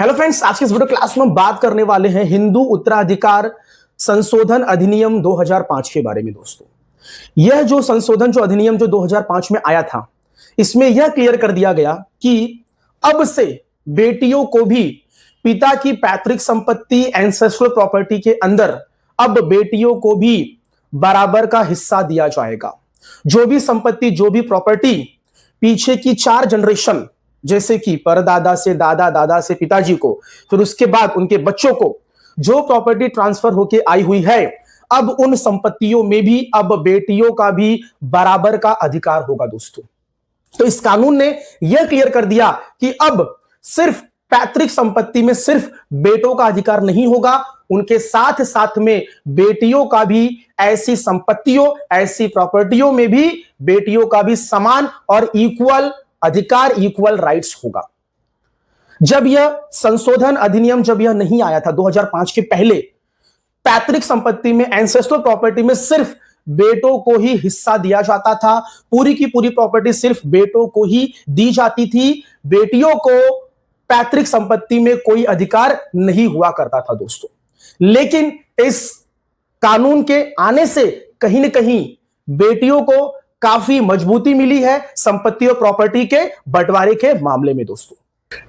Hello friends, आज के इस वीडियो क्लास में हम बात करने वाले हैं हिंदू उत्तराधिकार संशोधन अधिनियम 2005 के बारे में। दोस्तों, यह जो संशोधन जो अधिनियम जो 2005 में आया था, इसमें यह क्लियर कर दिया गया कि अब से बेटियों को भी पिता की पैतृक संपत्ति एंसेस्ट्रल प्रॉपर्टी के अंदर अब बेटियों को भी बराबर का हिस्सा दिया जाएगा। जो भी संपत्ति, जो भी प्रॉपर्टी पीछे की 4 जनरेशन, जैसे कि परदादा से, दादा दादा से पिताजी को, फिर उसके बाद उनके बच्चों को जो प्रॉपर्टी ट्रांसफर होके आई हुई है, अब उन संपत्तियों में भी अब बेटियों का भी बराबर का अधिकार होगा। दोस्तों, तो इस कानून ने यह क्लियर कर दिया कि अब सिर्फ पैतृक संपत्ति में सिर्फ बेटों का अधिकार नहीं होगा, उनके साथ साथ में बेटियों का भी ऐसी संपत्तियों, ऐसी प्रॉपर्टियों में भी बेटियों का भी समान और इक्वल अधिकार, इक्वल राइट्स होगा। जब यह संशोधन अधिनियम जब यह नहीं आया था 2005 के पहले, पैतृक संपत्ति में, एंसेस्ट्रल प्रॉपर्टी में सिर्फ बेटों को ही हिस्सा दिया जाता था। पूरी की पूरी प्रॉपर्टी सिर्फ बेटों को ही दी जाती थी। बेटियों को पैतृक संपत्ति में कोई अधिकार नहीं हुआ करता था। दोस्तों, लेकिन इस कानून के आने से कहीं ना कहीं बेटियों को काफी मजबूती मिली है संपत्ति और प्रॉपर्टी के बंटवारे के मामले में। दोस्तों,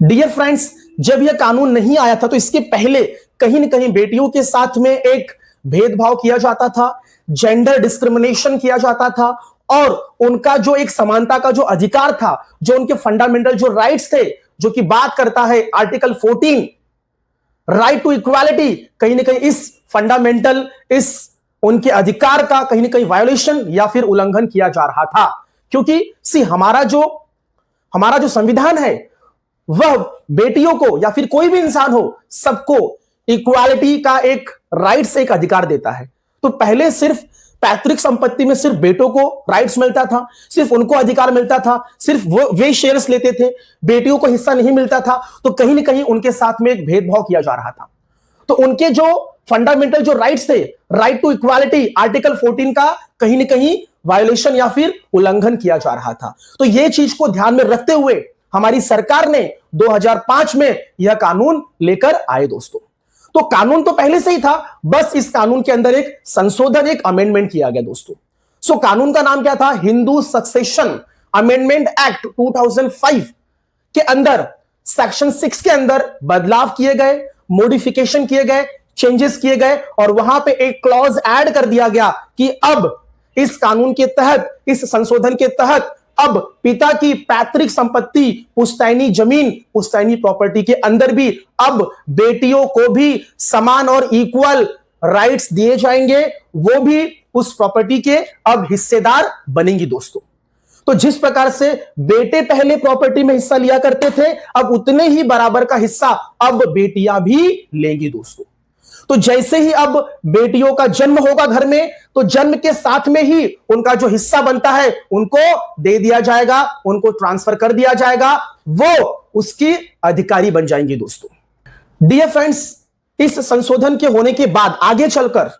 डियर फ्रेंड्स, जब यह कानून नहीं आया था तो इसके पहले कहीं ना कहीं बेटियों के साथ में एक भेदभाव किया जाता था, जेंडर डिस्क्रिमिनेशन किया जाता था, और उनका जो एक समानता का जो अधिकार था, जो उनके फंडामेंटल जो राइट्स थे, जो कि बात करता है आर्टिकल 14 राइट टू इक्वालिटी, कहीं ना कहीं इस फंडामेंटल, इस उनके अधिकार का कहीं ना कहीं वायोलेशन या फिर उल्लंघन किया जा रहा था। क्योंकि हमारा जो संविधान है वह बेटियों को या फिर कोई भी इंसान हो, सबको इक्वालिटी का एक राइट्स, एक अधिकार देता है। तो पहले सिर्फ पैतृक संपत्ति में सिर्फ बेटों को राइट्स मिलता था, सिर्फ उनको अधिकार मिलता था, सिर्फ वे शेयर्स लेते थे, बेटियों को हिस्सा नहीं मिलता था। तो कहीं ना कहीं उनके साथ में एक भेदभाव किया जा रहा था। तो उनके जो फंडामेंटल जो राइट्स थे, राइट टू इक्वालिटी, आर्टिकल 14 का कहीं ना कहीं वायोलेशन या फिर उल्लंघन किया जा रहा था। तो यह चीज को ध्यान में रखते हुए हमारी सरकार ने 2005 में यह कानून लेकर आए। दोस्तों, तो कानून तो पहले से ही था, बस इस कानून के अंदर एक संशोधन, एक अमेंडमेंट किया गया। दोस्तों, कानून का नाम क्या था? हिंदू सक्सेशन अमेंडमेंट एक्ट 2005 के अंदर सेक्शन 6 के अंदर बदलाव किए गए, मॉडिफिकेशन किए गए, चेंजेस किए गए, और वहां पे एक क्लॉज ऐड कर दिया गया कि अब इस कानून के तहत, इस संशोधन के तहत अब पिता की पैतृक संपत्ति, पुश्तैनी जमीन, पुश्तैनी प्रॉपर्टी के अंदर भी अब बेटियों को भी समान और इक्वल राइट्स दिए जाएंगे, वो भी उस प्रॉपर्टी के अब हिस्सेदार बनेंगी। दोस्तों, तो जिस प्रकार से बेटे पहले प्रॉपर्टी में हिस्सा लिया करते थे, अब उतने ही बराबर का हिस्सा अब बेटियां भी लेंगी। दोस्तों, तो जैसे ही अब बेटियों का जन्म होगा घर में, तो जन्म के साथ में ही उनका जो हिस्सा बनता है उनको दे दिया जाएगा, उनको ट्रांसफर कर दिया जाएगा, वो उसकी अधिकारी बन जाएंगी। दोस्तों, डियर फ्रेंड्स, इस संशोधन के होने के बाद आगे चलकर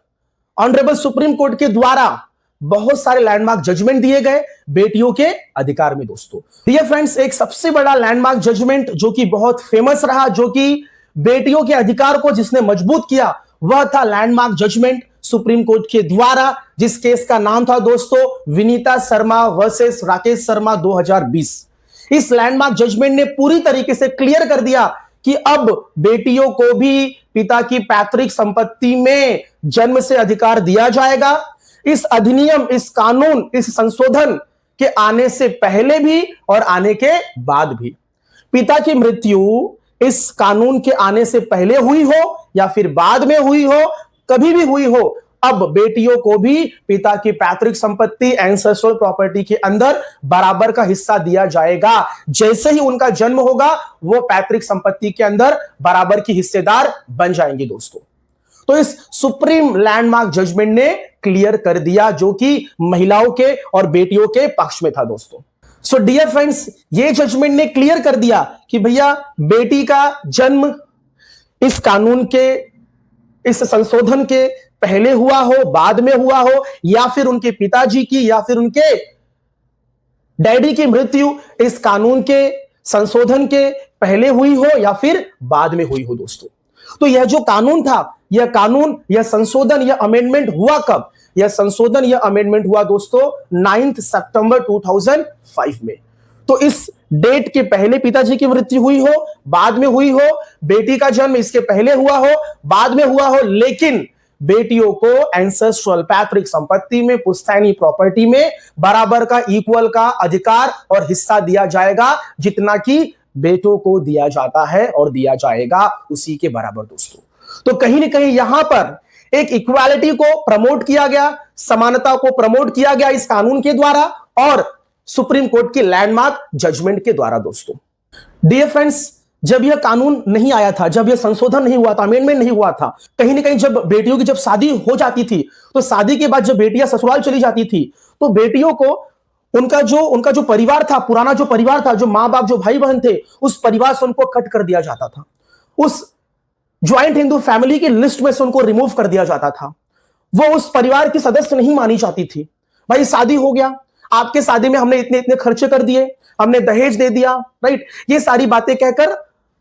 ऑनरेबल सुप्रीम कोर्ट के द्वारा बहुत सारे लैंडमार्क जजमेंट दिए गए बेटियों के अधिकार में। दोस्तों, डियर फ्रेंड्स, एक सबसे बड़ा लैंडमार्क जजमेंट जो कि बहुत फेमस रहा, जो कि बेटियों के अधिकार को जिसने मजबूत किया, वह था लैंडमार्क जजमेंट सुप्रीम कोर्ट के द्वारा, जिस केस का नाम था दोस्तों विनीता शर्मा वर्सेस राकेश शर्मा 2020। इस लैंडमार्क जजमेंट ने पूरी तरीके से क्लियर कर दिया कि अब बेटियों को भी पिता की पैतृक संपत्ति में जन्म से अधिकार दिया जाएगा। इस अधिनियम, इस कानून, इस संशोधन के आने से पहले भी और आने के बाद भी, पिता की मृत्यु इस कानून के आने से पहले हुई हो या फिर बाद में हुई हो, कभी भी हुई हो, अब बेटियों को भी पिता की पैतृक संपत्ति, एंसेस्ट्रल प्रॉपर्टी के अंदर बराबर का हिस्सा दिया जाएगा। जैसे ही उनका जन्म होगा, वो पैतृक संपत्ति के अंदर बराबर की हिस्सेदार बन जाएंगे। दोस्तों, तो इस सुप्रीम लैंडमार्क जजमेंट ने क्लियर कर दिया, जो कि महिलाओं के और बेटियों के पक्ष में था। दोस्तों, सो डियर फ्रेंड्स, ये जजमेंट ने क्लियर कर दिया कि भैया बेटी का जन्म इस कानून के, इस संशोधन के पहले हुआ हो, बाद में हुआ हो, या फिर उनके पिताजी की या फिर उनके डैडी की मृत्यु इस कानून के संशोधन के पहले हुई हो या फिर बाद में हुई हो दोस्तों। तो यह जो कानून था, यह संशोधन, यह अमेंडमेंट हुआ कब? यह संशोधन, यह अमेंडमेंट हुआ दोस्तों 9 सितंबर 2005 में। तो इस डेट के पहले पिताजी की मृत्यु हुई हो, बाद में हुई हो, बेटी का जन्म इसके पहले हुआ हो, बाद में हुआ हो, लेकिन बेटियों को एंसेस्ट्रल पैतृक संपत्ति में, पुश्तैनी प्रॉपर्टी में बराबर का, इक्वल का अधिकार और हिस्सा दिया जाएगा, जितना कि बेटों को दिया जाता है और दिया जाएगा उसी के बराबर दोस्तों। तो कहीं ना कहीं यहां पर एक इक्वालिटी को प्रमोट किया गया, समानता को प्रमोट किया गया इस कानून के द्वारा और सुप्रीम कोर्ट की लैंडमार्क जजमेंट के द्वारा दोस्तों। डियर फ्रेंड्स, जब यह कानून नहीं आया था, जब यह संशोधन नहीं हुआ था, अमेंडमेंट नहीं हुआ था, कहीं ना कहीं जब बेटियों की जब शादी हो जाती थी, तो शादी के बाद जब बेटियां ससुराल चली जाती थी, तो बेटियों को उनका जो परिवार था, पुराना जो परिवार था, जो माँ बाप, जो भाई बहन थे, उस परिवार से उनको कट कर दिया जाता था, उस ज्वाइंट हिंदू फैमिली की लिस्ट में से उनको रिमूव कर दिया जाता था। वो उस परिवार की सदस्य नहीं मानी जाती थी। भाई शादी हो गया, आपके शादी में हमने इतने इतने खर्चे कर दिए, हमने दहेज दे दिया, राइट, ये सारी बातें कहकर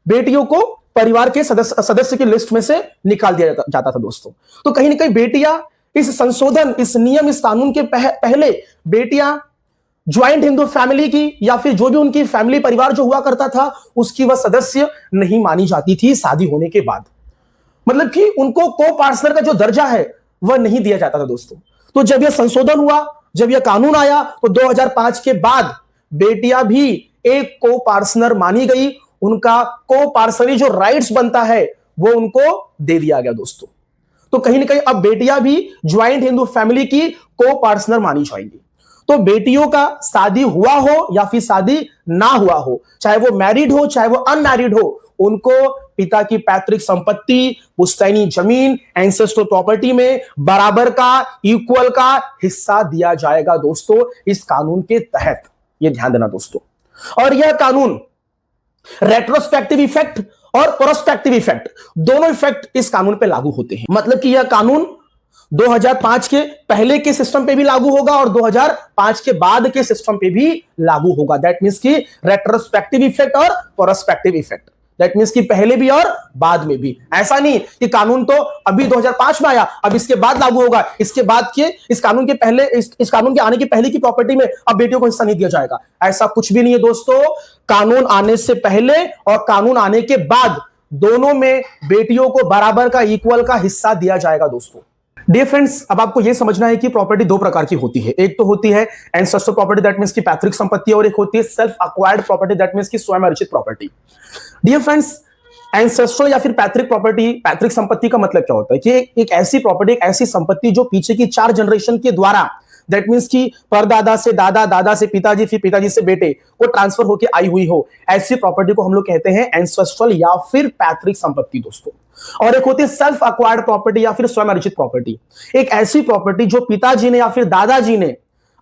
बेटियों को परिवार के सदस्य की लिस्ट में से निकाल दिया जाता था दोस्तों। तो कहीं ना कहीं बेटियां इस संशोधन, इस नियम, इस कानून के पहले बेटियां ज्वाइंट हिंदू फैमिली की या फिर जो भी उनकी फैमिली परिवार जो हुआ करता था उसकी वह सदस्य नहीं मानी जाती थी शादी होने के बाद। मतलब कि उनको को पार्टनर का जो दर्जा है वह नहीं दिया जाता था दोस्तों। तो जब यह संशोधन हुआ, जब यह कानून आया, तो 2005 के बाद बेटियां भी एक को पार्टनर मानी गई, उनका को पार्टनरी जो राइट्स बनता है वो उनको दे दिया गया दोस्तों। तो कहीं ना कहीं अब बेटियां भी ज्वाइंट हिंदू फैमिली की को पार्टनर मानी जाएंगी। तो बेटियों का शादी हुआ हो या फिर शादी ना हुआ हो, चाहे वो मैरिड हो चाहे वो अनमैरिड हो, उनको पिता की पैतृक संपत्ति, पुश्तैनी जमीन, एंसेस्ट्रल प्रॉपर्टी में बराबर का, इक्वल का हिस्सा दिया जाएगा दोस्तों इस कानून के तहत। ये ध्यान देना दोस्तों। और यह कानून रेट्रोस्पेक्टिव इफेक्ट और प्रोस्पेक्टिव इफेक्ट, दोनों इफेक्ट इस कानून पे लागू होते हैं। मतलब कि यह कानून 2005 के पहले के सिस्टम पे भी लागू होगा और 2005 के बाद के सिस्टम पे भी लागू होगा। दैट मींस कि रेट्रोस्पेक्टिव इफेक्ट और प्रोस्पेक्टिव इफेक्ट, दैट मींस कि पहले भी और बाद में भी। ऐसा नहीं कि कानून तो अभी 2005 में आया, अब इसके बाद लागू होगा, इसके बाद के इस कानून के पहले, इस कानून के आने के पहले की प्रॉपर्टी में अब बेटियों को हिस्सा नहीं दिया जाएगा। ऐसा कुछ भी नहीं है दोस्तों। कानून आने से पहले और कानून आने के बाद दोनों में बेटियों को बराबर का, इक्वल का हिस्सा दिया जाएगा दोस्तों। डियर फ्रेंड्स, अब आपको यह समझना है कि प्रॉपर्टी दो प्रकार की होती है। एक तो होती है एंसेस्ट्रल प्रॉपर्टी, दैट मींस की पैतृक संपत्ति, और एक होती है self acquired property, that means की स्वयं अर्जित प्रॉपर्टी। डियर फ्रेंड्स, एंसेस्ट्रल या फिर पैतृक प्रॉपर्टी, पैतृक संपत्ति का मतलब क्या होता है कि एक ऐसी प्रॉपर्टी, एक ऐसी संपत्ति जो पीछे की 4 जनरेशन के द्वारा, दैट मींस की परदादा से दादा, दादा से पिताजी, फिर पिताजी से बेटे को ट्रांसफर होकर आई हुई हो, ऐसी प्रॉपर्टी को हम लोग कहते हैं एंसेस्ट्रल या फिर पैतृक संपत्ति दोस्तों। और एक होती है सेल्फ एक्वायर्ड प्रॉपर्टी या फिर स्वयं अर्जित प्रॉपर्टी, एक ऐसी प्रॉपर्टी जो पिताजी ने या फिर दादाजी ने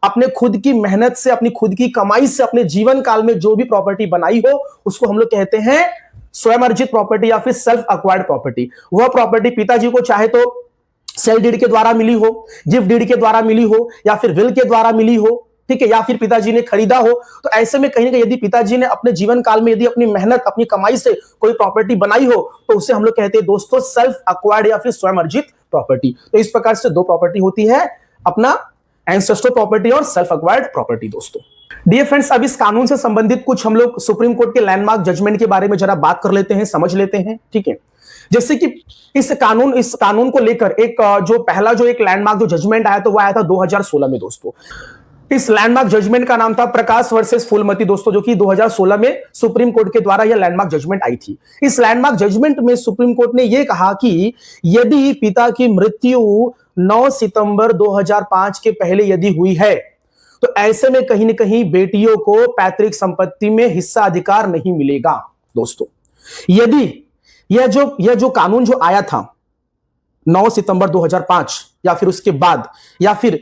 अपने खुद की मेहनत से, अपनी खुद की कमाई से, अपने जीवन काल में जो भी प्रॉपर्टी बनाई हो उसको हम लोग कहते हैं स्वयं अर्जित प्रॉपर्टी या फिर सेल्फ एक्वायर्ड प्रॉपर्टी। वह प्रॉपर्टी पिताजी को चाहे तो सेल डीड के द्वारा मिली हो, गिफ्ट डीड के द्वारा मिली हो, या फिर विल के द्वारा मिली हो, ठीक है, या फिर पिताजी ने खरीदा हो। तो ऐसे में कहीं ना कहीं यदि पिताजी ने अपने जीवन काल में यदि अपनी मेहनत, अपनी कमाई से कोई प्रॉपर्टी बनाई हो तो उसे हम लोग कहते हैं दोस्तों सेल्फ एक्वायर्ड या फिर स्वयं अर्जित प्रॉपर्टी। तो इस प्रकार से दो प्रॉपर्टी होती है, अपना एंसेस्ट्रल प्रॉपर्टी और सेल्फ एक्वायर्ड प्रॉपर्टी दोस्तों। डियर फ्रेंड्स, अब इस कानून से संबंधित कुछ हम लोग सुप्रीम कोर्ट के लैंडमार्क जजमेंट के बारे में जरा बात कर लेते हैं, समझ लेते हैं, ठीक है। जैसे कि इस कानून को लेकर एक पहला एक लैंडमार्क जो जजमेंट आया तो वो आया था 2016 में दोस्तों। इस लैंडमार्क जजमेंट का नाम था प्रकाश वर्सेस फूलमती दोस्तों, जो कि 2016 में सुप्रीम कोर्ट के द्वारा यह लैंडमार्क जजमेंट आई थी। इस लैंडमार्क जजमेंट में सुप्रीम कोर्ट ने यह कहा कि यदि पिता की मृत्यु 9 सितंबर 2005 के पहले यदि हुई है तो ऐसे में कहीं ना कहीं बेटियों को पैतृक संपत्ति में हिस्सा अधिकार नहीं मिलेगा दोस्तों। यदि यह जो कानून जो आया था 9 सितंबर 2005 या फिर उसके बाद, या फिर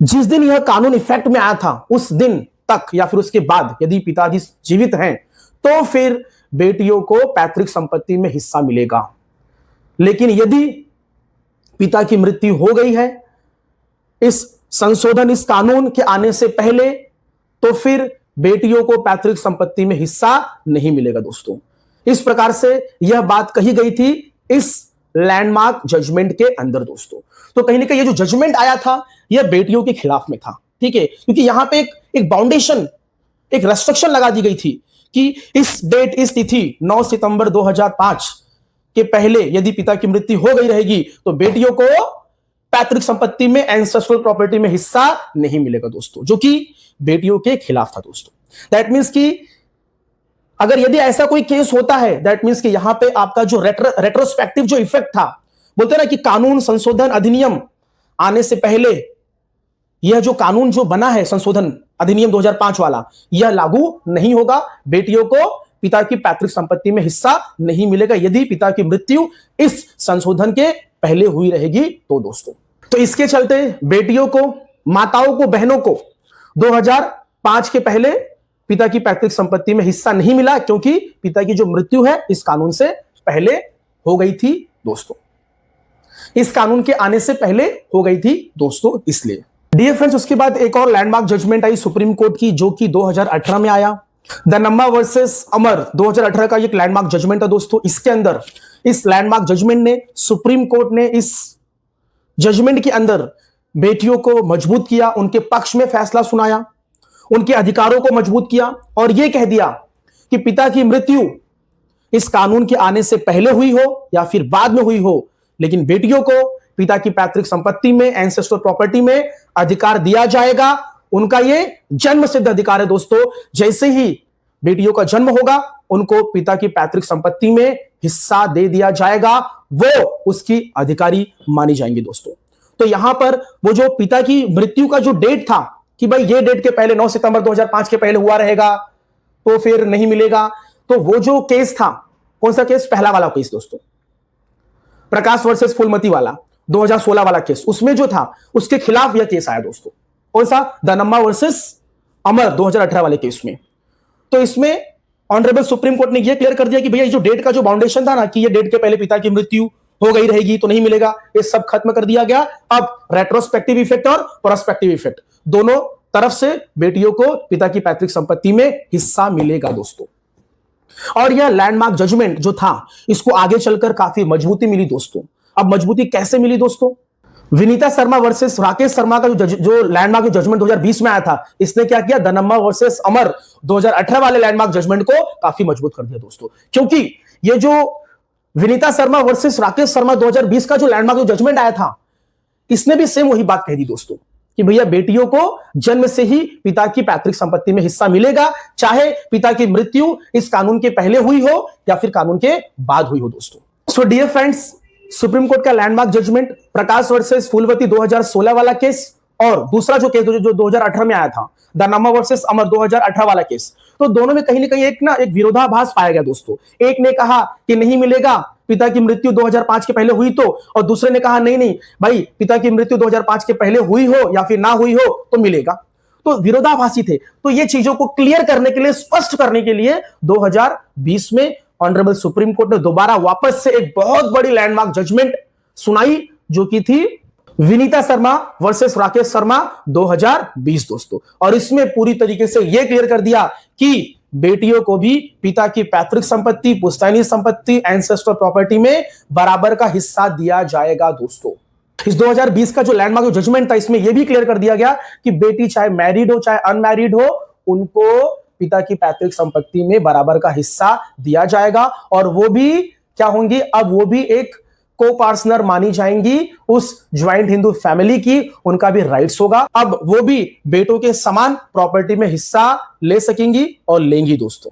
जिस दिन यह कानून इफेक्ट में आया था उस दिन तक या फिर उसके बाद यदि पिताजी जीवित हैं तो फिर बेटियों को पैतृक संपत्ति में हिस्सा मिलेगा। लेकिन यदि पिता की मृत्यु हो गई है इस संशोधन, इस कानून के आने से पहले, तो फिर बेटियों को पैतृक संपत्ति में हिस्सा नहीं मिलेगा दोस्तों। इस प्रकार से यह बात कही गई थी इस लैंडमार्क जजमेंट के अंदर दोस्तों। तो कहीं ना कहीं ये जो जजमेंट आया था यह बेटियों के खिलाफ में था, ठीक है, क्योंकि यहां पे एक बाउंडेशन, एक रेस्ट्रिक्शन लगा दी गई थी कि इस डेट, इस तिथि 9 सितंबर 2005 के पहले यदि पिता की मृत्यु हो गई रहेगी तो बेटियों को पैतृक संपत्ति में, एंसेस्ट्रल प्रॉपर्टी में हिस्सा नहीं मिलेगा दोस्तों, जो कि बेटियों के खिलाफ था दोस्तों। दैट मीन्स कि अगर यदि ऐसा कोई केस होता है, दैट मीन्स कि यहां पे आपका जो रेट्रोस्पेक्टिव जो इफेक्ट था, बोलते हैं ना कि कानून संशोधन अधिनियम आने से पहले यह जो कानून जो बना है संशोधन अधिनियम 2005 वाला, यह लागू नहीं होगा। बेटियों को पिता की पैतृक संपत्ति में हिस्सा नहीं मिलेगा यदि पिता की मृत्यु इस संशोधन के पहले हुई रहेगी तो दोस्तों। तो इसके चलते बेटियों को, माताओं को, बहनों को 2005 के पहले पिता की पैतृक संपत्ति में हिस्सा नहीं मिला, क्योंकि पिता की जो मृत्यु है इस कानून से पहले हो गई थी दोस्तों, इस कानून के आने से पहले हो गई थी दोस्तों, इसलिए। डियर फ्रेंड्स, उसके बाद एक और लैंडमार्क जजमेंट आई सुप्रीम कोर्ट की, जो कि 2018 में आया। दनम्मा वर्सेस अमर 2018 का एक लैंडमार्क जजमेंट है दोस्तों। इसके अंदर, इस लैंडमार्क जजमेंट ने, सुप्रीम कोर्ट ने इस जजमेंट के अंदर बेटियों को मजबूत किया, उनके पक्ष में फैसला सुनाया, उनके अधिकारों को मजबूत किया और यह कह दिया कि पिता की मृत्यु इस कानून के आने से पहले हुई हो या फिर बाद में हुई हो, लेकिन बेटियों को पिता की पैतृक संपत्ति में, एंसेस्ट्रल प्रॉपर्टी में अधिकार दिया जाएगा। उनका यह जन्म सिद्ध अधिकार है दोस्तों। जैसे ही बेटियों का जन्म होगा उनको पिता की पैतृक संपत्ति में हिस्सा दे दिया जाएगा, वो उसकी अधिकारी मानी जाएंगी दोस्तों। तो यहां पर वो जो पिता की मृत्यु का जो डेट था कि भाई ये डेट के पहले 9 सितंबर 2005 के पहले हुआ रहेगा तो फिर नहीं मिलेगा, तो वो जो केस था, कौन सा केस? पहला वाला केस दोस्तों, प्रकाश वर्सेस फूलमती वाला 2016 वाला केस, उसमें जो था उसके खिलाफ यह केस आया दोस्तों। कौन सा? दनम्मा वर्सेस अमर 2018 वाले केस में। तो इसमें ऑनरेबल सुप्रीम कोर्ट ने यह क्लियर कर दिया कि भैया ये जो डेट का जो बाउंडेशन था ना कि ये डेट के पहले पिता की मृत्यु हो गई रहेगी तो नहीं मिलेगा, ये सब खत्म कर दिया गया। अब रेट्रोस्पेक्टिव इफेक्ट और प्रोस्पेक्टिव इफेक्ट दोनों तरफ से बेटियों को पिता की पैतृक संपत्ति में हिस्सा मिलेगा दोस्तों। और यह लैंडमार्क जजमेंट जो था, इसको आगे चलकर काफी मजबूती मिली दोस्तों। अब मजबूती कैसे मिली दोस्तों? विनीता शर्मा वर्सेस राकेश शर्मा का जो लैंडमार्क जजमेंट 2020 में आया था, इसने क्या किया? दनम्मा वर्सेस अमर 2018 वाले लैंडमार्क जजमेंट को काफी मजबूत कर दिया दोस्तों। क्योंकि ये जो विनीता शर्मा वर्सेस राकेश शर्मा 2020 का जो लैंडमार्क जजमेंट आया था, इसने भी सेम वही बात कह दी दोस्तों कि भैया बेटियों को जन्म से ही पिता की पैतृक संपत्ति में हिस्सा मिलेगा, चाहे पिता की मृत्यु इस कानून के पहले हुई हो या फिर कानून के बाद हुई हो दोस्तों। So dear friends, Supreme Court का landmark judgment, Prakash versus Phoolwati 2016 वाला केस और दूसरा जो केस जो 2018 में आया था, दनम्मा वर्सेस अमर 2018 वाला केस, तो दोनों में कहीं ना कहीं एक विरोधाभास पाया गया दोस्तों। एक ने कहा कि नहीं मिलेगा, पिता की मृत्यु 2005 के पहले हुई तो, और दूसरे ने कहा नहीं भाई, पिता की मृत्यु 2005 के पहले हुई हो या फिर ना हुई हो तो मिलेगा। तो विरोधाभासी थे। तो ये चीजों को क्लियर करने के लिए, स्पष्ट करने के लिए 2020 में ऑनरेबल सुप्रीम कोर्ट ने दोबारा वापस से एक बहुत बड़ी लैंडमार्क जजमेंट सुनाई, जो की थी विनीता शर्मा वर्सेस राकेश शर्मा 2020 दोस्तों। और इसमें पूरी तरीके से यह क्लियर कर दिया कि बेटियों को भी पिता की पैतृक संपत्ति, पुश्तैनी संपत्ति, एंसेस्ट्रल प्रॉपर्टी में बराबर का हिस्सा दिया जाएगा दोस्तों। इस 2020 का जो लैंडमार्क जजमेंट था, इसमें यह भी क्लियर कर दिया गया कि बेटी चाहे मैरिड हो चाहे अनमैरिड हो, उनको पिता की पैतृक संपत्ति में बराबर का हिस्सा दिया जाएगा। और वो भी क्या होंगी? अब वो भी एक को पार्टनर मानी जाएंगी उस ज्वाइंट हिंदू फैमिली की, उनका भी राइट्स होगा। अब वो भी बेटों के समान प्रॉपर्टी में हिस्सा ले सकेंगी और लेंगी दोस्तों।